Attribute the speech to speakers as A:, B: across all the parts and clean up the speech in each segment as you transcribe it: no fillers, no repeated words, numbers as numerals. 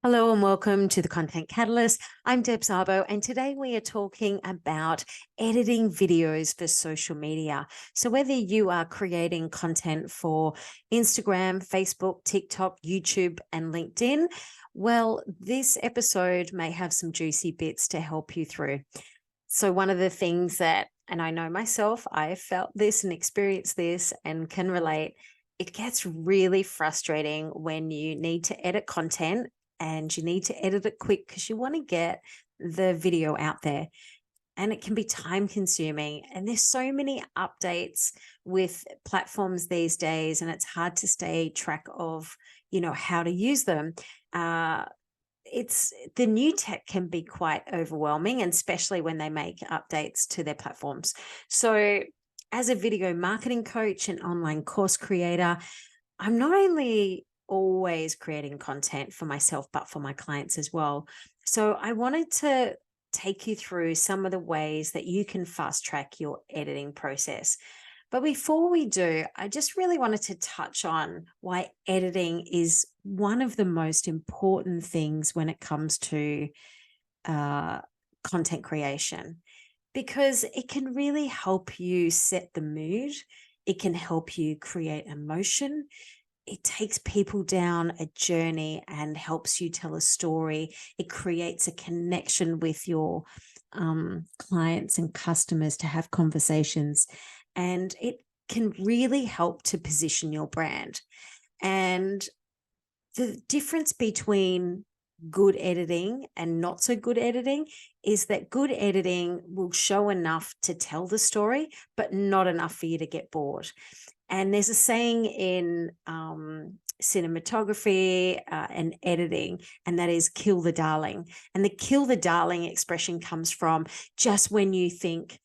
A: Hello and welcome to the Content Catalyst. I'm Deb Szabo, and today we are talking about editing videos for social media. So whether you are creating content for Instagram, Facebook, TikTok, YouTube, and LinkedIn, well, this episode may have some juicy bits to help you through. So one of the things that, and I know myself, I have felt this and experienced this and can relate, it gets really frustrating when you need to edit content and you need to edit it quick because you want to get the video out there. And it can be time consuming. And there's so many updates with platforms these days, and it's hard to stay track of, how to use them. It's the new tech can be quite overwhelming, and especially when they make updates to their platforms. So as a video marketing coach and online course creator, I'm not only always creating content for myself, but for my clients as well. So I wanted to take you through some of the ways that you can fast track your editing process. But before we do, I just really wanted to touch on why editing is one of the most important things when it comes to content creation, because it can really help you set the mood. It can help you create emotion. It takes people down a journey and helps you tell a story. It creates a connection with your clients and customers to have conversations. And it can really help to position your brand. And the difference between good editing and not so good editing is that good editing will show enough to tell the story, but not enough for you to get bored. And there's a saying in cinematography and editing, and that is kill the darling. And the kill the darling expression comes from just when you think,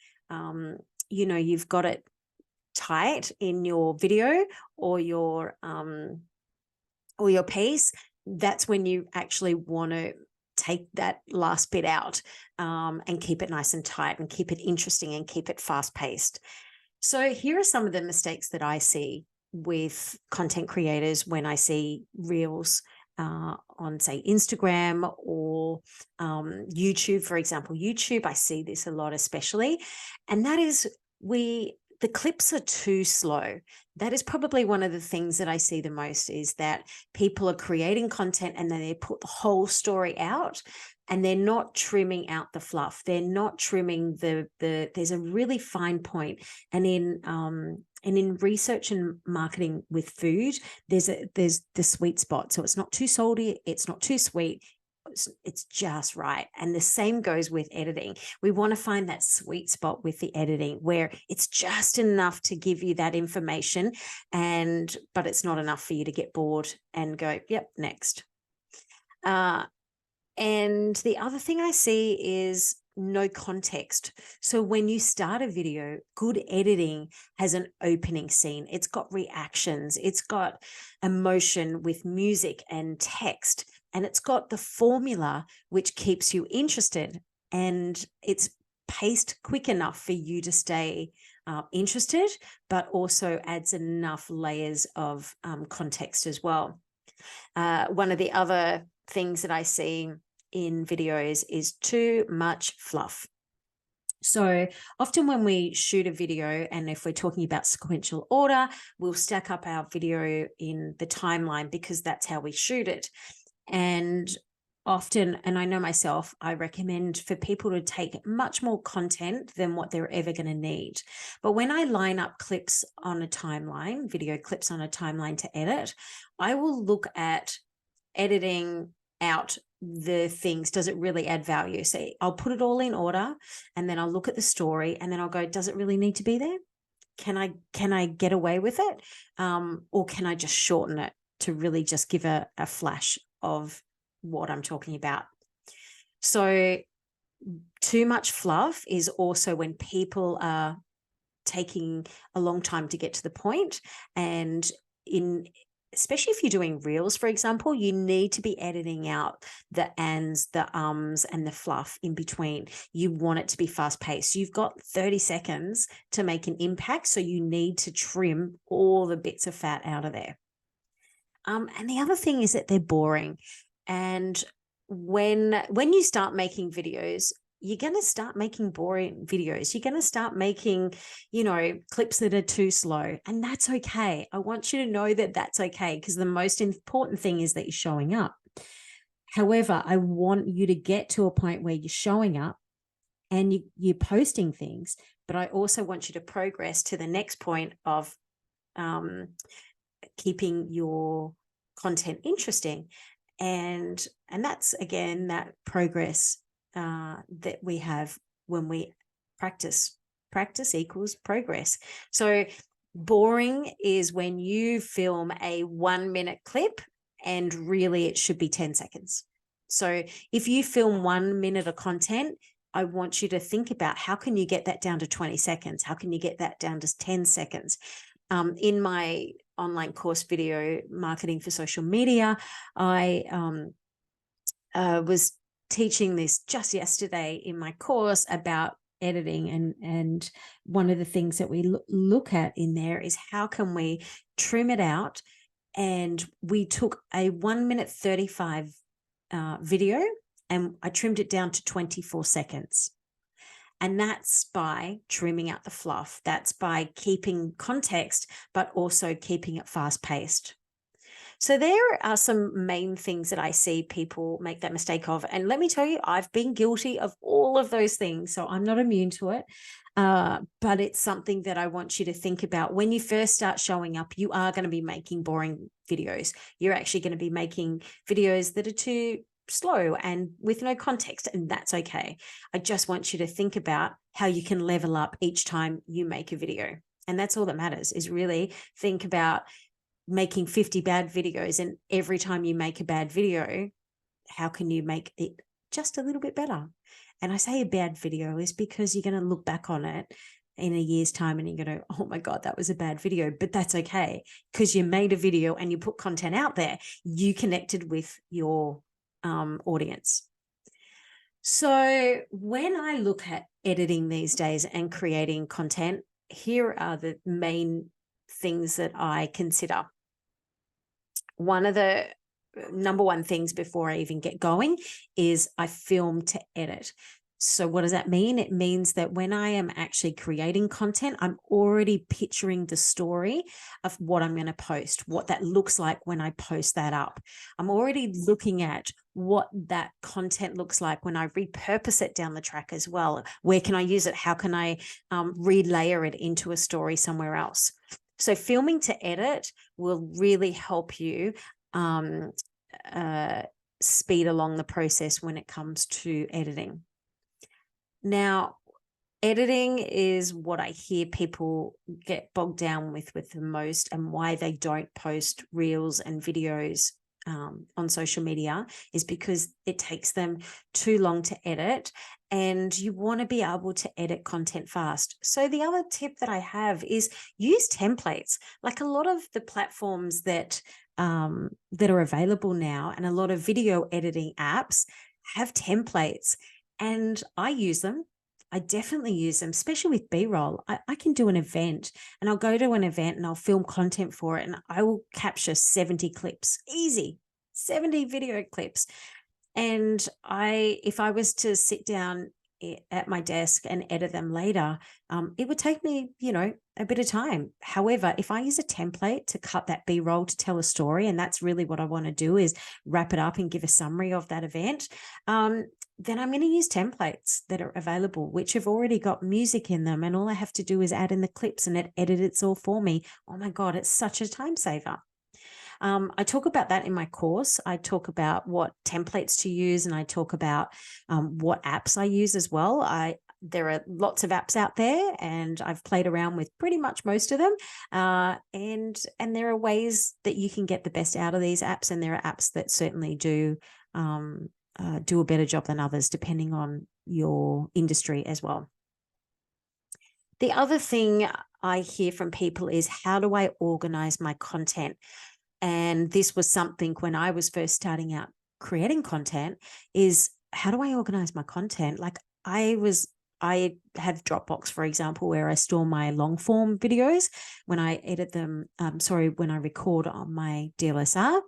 A: you've got it tight in your video or your piece, that's when you actually want to take that last bit out and keep it nice and tight and keep it interesting and keep it fast paced. So here are some of the mistakes that I see with content creators when I see reels on, say, Instagram or YouTube, for example. YouTube, I see this a lot, especially, and that is the clips are too slow. That is probably one of the things that I see the most, is that people are creating content and then they put the whole story out and they're not trimming out the fluff. They're not trimming there's a really fine point. And in research and marketing with food, there's the sweet spot. So it's not too salty, it's not too sweet. It's just right. And the same goes with editing. We want to find that sweet spot with the editing where it's just enough to give you that information, but it's not enough for you to get bored and go, yep, next. And the other thing I see is no context. So when you start a video, good editing has an opening scene. It's got reactions. It's got emotion with music and text. And it's got the formula which keeps you interested. And it's paced quick enough for you to stay interested, but also adds enough layers of context as well. One of the other things that I see in videos is too much fluff. So often when we shoot a video, and if we're talking about sequential order, we'll stack up our video in the timeline because that's how we shoot it. And often, and I know myself, I recommend for people to take much more content than what they're ever going to need. But when I line up clips on a timeline, video clips on a timeline to edit, I will look at editing out the things. Does it really add value? So I'll put it all in order, and then I'll look at the story, and then I'll go, does it really need to be there? Can I get away with it? Or can I just shorten it to really just give a flash of what I'm talking about? So too much fluff is also when people are taking a long time to get to the point. And especially if you're doing reels, for example, you need to be editing out the ands, the ums, and the fluff in between. You want it to be fast paced. You've got 30 seconds to make an impact. So you need to trim all the bits of fat out of there. And the other thing is that they're boring. And when you start making videos, you're going to start making boring videos. You're going to start making, clips that are too slow. And that's okay. I want you to know that that's okay, because the most important thing is that you're showing up. However, I want you to get to a point where you're showing up and you're posting things, but I also want you to progress to the next point of keeping your content interesting. And that's, again, that progress that we have when we practice. Practice equals progress. So boring is when you film a 1-minute clip and really it should be 10 seconds. So if you film 1 minute of content, I want you to think about how can you get that down to 20 seconds? How can you get that down to 10 seconds? In my online course, Video Marketing for Social Media, I was teaching this just yesterday in my course about editing, and one of the things that we look at in there is how can we trim it out. And we took a 1 minute 35 video and I trimmed it down to 24 seconds. And that's by trimming out the fluff. That's by keeping context, but also keeping it fast paced. So there are some main things that I see people make that mistake of. And let me tell you, I've been guilty of all of those things. So I'm not immune to it. But it's something that I want you to think about. When you first start showing up, you are going to be making boring videos. You're actually going to be making videos that are too slow and with no context, and that's okay. I just want you to think about how you can level up each time you make a video. And that's all that matters, is really think about making 50 bad videos, and every time you make a bad video, how can you make it just a little bit better? And I say a bad video is because you're going to look back on it in a year's time and you're going to, oh my God, that was a bad video. But that's okay, because you made a video and you put content out there. You connected with your audience. So when I look at editing these days and creating content, here are the main things that I consider. One of the number one things before I even get going is I film to edit. So what does that mean? It means that when I am actually creating content, I'm already picturing the story of what I'm going to post, what that looks like when I post that up. I'm already looking at what that content looks like when I repurpose it down the track as well. Where can I use it? How can I relayer it into a story somewhere else? So filming to edit will really help you speed along the process when it comes to editing. Now, editing is what I hear people get bogged down with the most, and why they don't post reels and videos on social media is because it takes them too long to edit, and you want to be able to edit content fast. So the other tip that I have is use templates. Like a lot of the platforms that are available now, and a lot of video editing apps have templates, and I use them. I definitely use them, especially with B-roll. I can do an event and I'll go to an event and I'll film content for it, and I will capture 70 clips, easy, 70 video clips. And if I was to sit down at my desk and edit them later, it would take me, a bit of time. However, if I use a template to cut that B-roll to tell a story, and that's really what I want to do, is wrap it up and give a summary of that event, then I'm going to use templates that are available, which have already got music in them. And all I have to do is add in the clips and it edits all for me. Oh my God, it's such a time saver. I talk about that in my course. I talk about what templates to use, and I talk about what apps I use as well. There are lots of apps out there, and I've played around with pretty much most of them. And there are ways that you can get the best out of these apps, and there are apps that certainly do a better job than others, depending on your industry as well. The other thing I hear from people is, how do I organize my content? And this was something when I was first starting out creating content, is how do I organize my content? Like I have Dropbox, for example, where I store my long form videos when I edit them, when I record on my DLSR,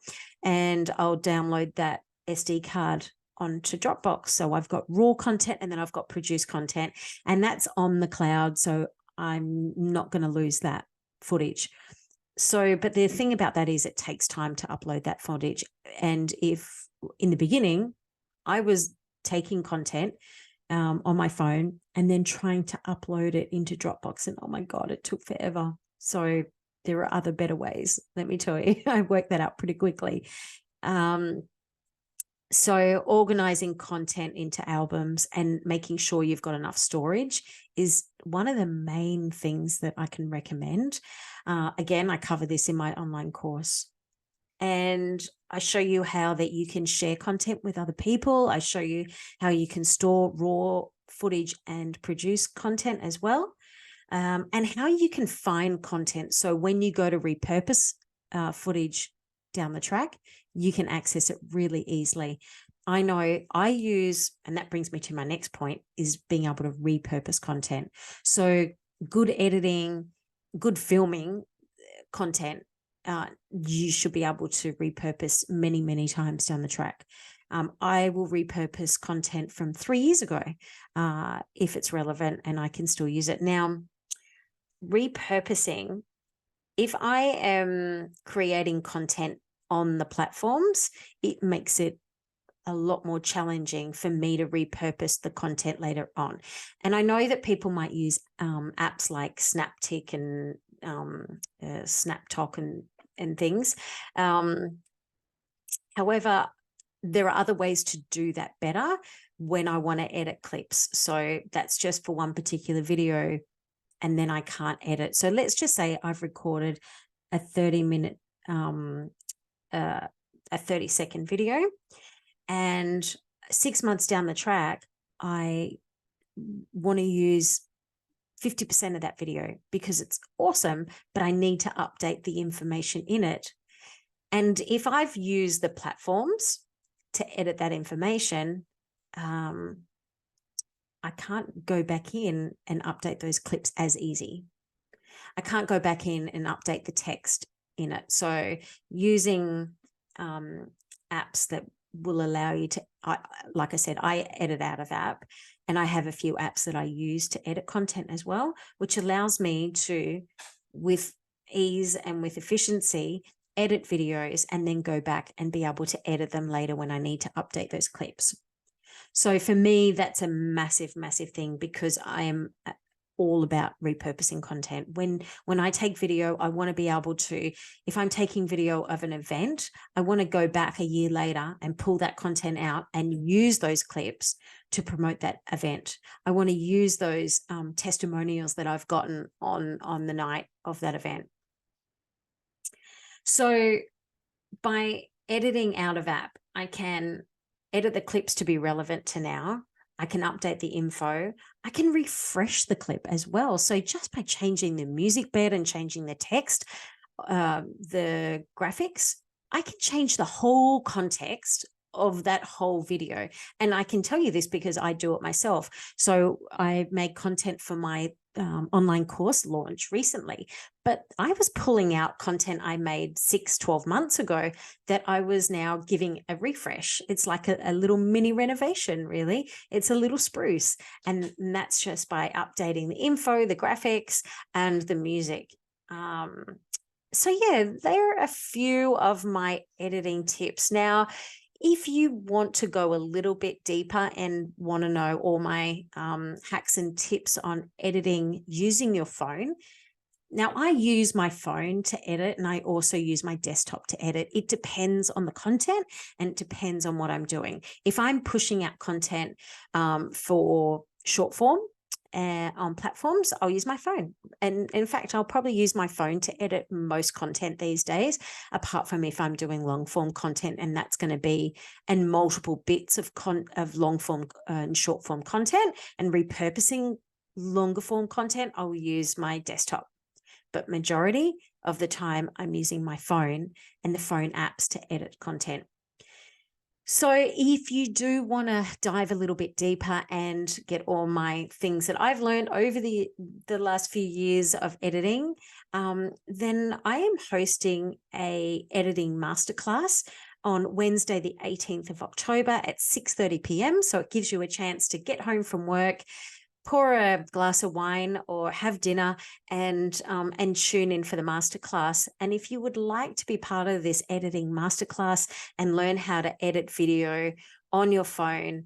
A: and I'll download that SD card onto Dropbox. So I've got raw content and then I've got produced content, and that's on the cloud. So I'm not going to lose that footage. So, but the thing about that is it takes time to upload that footage. And if in the beginning I was taking content on my phone and then trying to upload it into Dropbox, and oh my God, it took forever. So there are other better ways. Let me tell you, I worked that out pretty quickly. So organizing content into albums and making sure you've got enough storage is one of the main things that I can recommend. Again, I cover this in my online course. And I show you how that you can share content with other people. I show you how you can store raw footage and produce content as well, and how you can find content. So when you go to repurpose footage down the track, you can access it really easily. I know I use, and that brings me to my next point, is being able to repurpose content. So good editing, good filming content, you should be able to repurpose many, many times down the track. I will repurpose content from 3 years ago if it's relevant and I can still use it. Now, repurposing, if I am creating content on the platforms, it makes it a lot more challenging for me to repurpose the content later on. And I know that people might use apps like Snaptic and SnapTalk and things. However, there are other ways to do that better when I want to edit clips. So that's just for one particular video, and then I can't edit. So let's just say I've recorded a 30-minute, a 30-second video, and 6 months down the track, I want to use 50% of that video because it's awesome, but I need to update the information in it. And if I've used the platforms to edit that information, I can't go back in and update those clips as easy. I can't go back in and update the text in it. So using apps that will allow you to, like I said, I edit out of app, and I have a few apps that I use to edit content as well, which allows me to, with ease and with efficiency, edit videos and then go back and be able to edit them later when I need to update those clips. So for me, that's a massive, massive thing, because I am all about repurposing content. When I take video, I want to be able to, if I'm taking video of an event, I want to go back a year later and pull that content out and use those clips to promote that event. I want to use those testimonials that I've gotten on the night of that event. So by editing out of app, I can edit the clips to be relevant to now. I can update the info. I can refresh the clip as well. So just by changing the music bed and changing the text, the graphics, I can change the whole context of that whole video. And I can tell you this because I do it myself. So I made content for my online course launch recently, but I was pulling out content I made 12 months ago that I was now giving a refresh. It's like a little mini renovation, really. It's a little spruce. And that's just by updating the info, the graphics, and the music. So yeah, there are a few of my editing tips. Now, if you want to go a little bit deeper and want to know all my hacks and tips on editing using your phone, now I use my phone to edit, and I also use my desktop to edit. It depends on the content and it depends on what I'm doing. If I'm pushing out content for short form, on platforms, I'll use my phone. And in fact, I'll probably use my phone to edit most content these days, apart from if I'm doing long form content, and that's going to be in multiple bits of long form and short form content, and repurposing longer form content, I'll use my desktop. But majority of the time I'm using my phone and the phone apps to edit content. So if you do want to dive a little bit deeper and get all my things that I've learned over the last few years of editing, then I am hosting a editing masterclass on Wednesday, the 18th of October at 6:30 p.m. So it gives you a chance to get home from work, pour a glass of wine or have dinner, and tune in for the masterclass. And if you would like to be part of this editing masterclass and learn how to edit video on your phone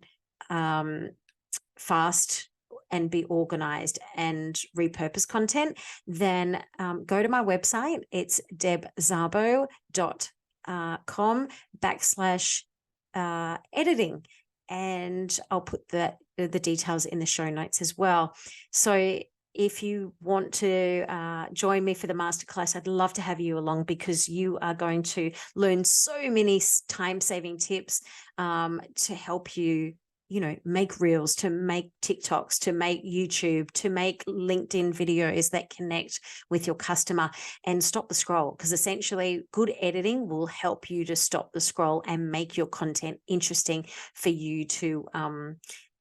A: fast and be organized and repurpose content, then go to my website. It's debszabo.com/editing. And I'll put the details in the show notes as well. So if you want to join me for the masterclass, I'd love to have you along, because you are going to learn so many time-saving tips to help you, make reels, to make TikToks, to make YouTube, to make LinkedIn videos that connect with your customer and stop the scroll. Because essentially, good editing will help you to stop the scroll and make your content interesting for you to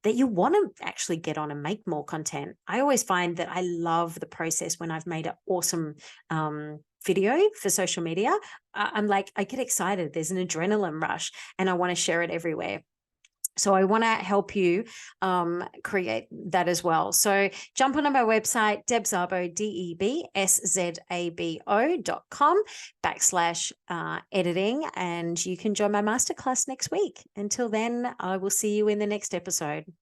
A: that you want to actually get on and make more content. I always find that I love the process when I've made an awesome video for social media. I'm like, I get excited. There's an adrenaline rush and I want to share it everywhere. So I want to help you create that as well. So jump onto my website, debszabo, debszabo.com/editing, and you can join my masterclass next week. Until then, I will see you in the next episode.